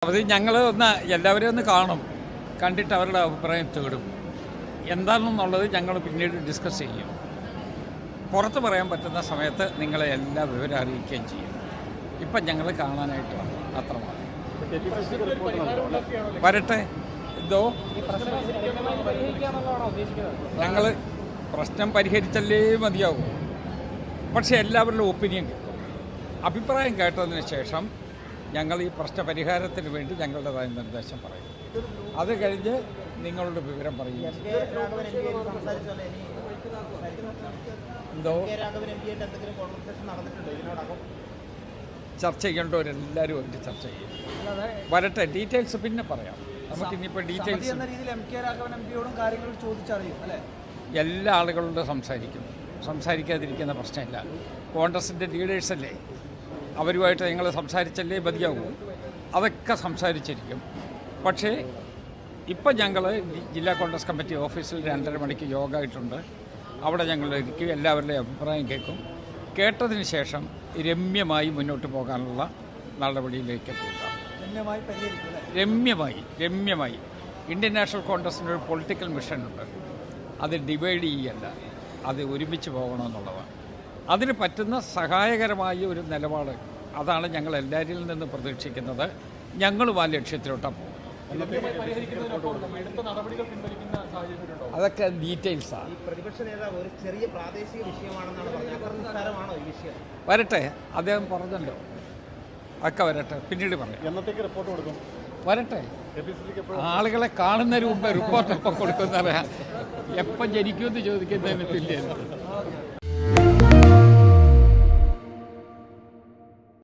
അത് ഞങ്ങൾ എല്ലാവരെയും ഒന്ന് കാണും, കണ്ടിട്ട് അവരുടെ അഭിപ്രായം തേടും. എന്താണെന്നുള്ളത് ഞങ്ങൾ പിന്നീട് ഡിസ്കസ് ചെയ്യും. പുറത്ത് പറയാൻ പറ്റുന്ന സമയത്ത് നിങ്ങളെ എല്ലാ വിവരം അറിയിക്കുകയും ചെയ്യും. ഇപ്പം ഞങ്ങൾ കാണാനായിട്ട് വന്നു, അത്രമാണ്. വരട്ടെ. ഇതോ ഞങ്ങൾ പ്രശ്നം പരിഹരിച്ചല്ലേ മതിയാവും. പക്ഷേ എല്ലാവരുടെ ഒപ്പീനിയൻ കേൾക്കും. അഭിപ്രായം കേട്ടതിന് ശേഷം ഞങ്ങൾ ഈ പ്രശ്ന പരിഹാരത്തിന് വേണ്ടി ഞങ്ങളുടേതായ നിർദ്ദേശം പറയും. അത് കഴിഞ്ഞ് നിങ്ങളുടെ വിവരം പറയും. എന്തോ ചർച്ച ചെയ്യേണ്ടവരെല്ലാവരും ആയിട്ട് ചർച്ച ചെയ്യും. വരട്ടെ, ഡീറ്റെയിൽസ് പിന്നെ പറയാം. നമുക്കിനിപ്പോൾ ഡീറ്റെയിൽസ് എല്ലാ ആളുകളോടും സംസാരിക്കാതിരിക്കുന്ന പ്രശ്നമില്ല. കോൺഗ്രസിൻ്റെ ലീഡേഴ്സല്ലേ, അവരുമായിട്ട് ഞങ്ങൾ സംസാരിച്ചല്ലേ മതിയാവൂ. അതൊക്കെ സംസാരിച്ചിരിക്കും. പക്ഷേ ഇപ്പം ഞങ്ങൾ ജില്ലാ കോൺഗ്രസ് കമ്മിറ്റി ഓഫീസിൽ 2:30 മണിക്ക് യോഗ ആയിട്ടുണ്ട്. അവിടെ ഞങ്ങൾ ഇരിക്കും, എല്ലാവരുടെയും അഭിപ്രായം കേൾക്കും. കേട്ടതിന് ശേഷം രമ്യമായി മുന്നോട്ട് പോകാനുള്ള നടപടിയിലേക്ക് പോകാം. രമ്യമായി ഇന്ത്യൻ നാഷണൽ കോൺഗ്രസിനൊരു പൊളിറ്റിക്കൽ മിഷനുണ്ട്. അത് ഡിവൈഡ് ചെയ്യല്ല, അത് ഒരുമിച്ച് പോകണമെന്നുള്ളതാണ്. അതിന് പറ്റുന്ന സഹായകരമായ ഒരു നിലപാട്, അതാണ് ഞങ്ങൾ എല്ലാവരിൽ നിന്ന് പ്രതീക്ഷിക്കുന്നത്. ഞങ്ങളും ആ ലക്ഷ്യത്തിലോട്ടാണ് പോകുന്നത്. അതൊക്കെ ഡീറ്റെയിൽസാണ്. വരട്ടെ, അദ്ദേഹം പറഞ്ഞല്ലോ, ഒക്കെ വരട്ടെ, പിന്നീട് പറയാം. വരട്ടെ, ആളുകളെ കാണുന്നതിന് മുമ്പ് റിപ്പോർട്ട് എപ്പം കൊടുക്കുന്നറിയാം. എപ്പം ജനിക്കുമെന്ന് ചോദിക്കുന്നതിന് തുല്യം.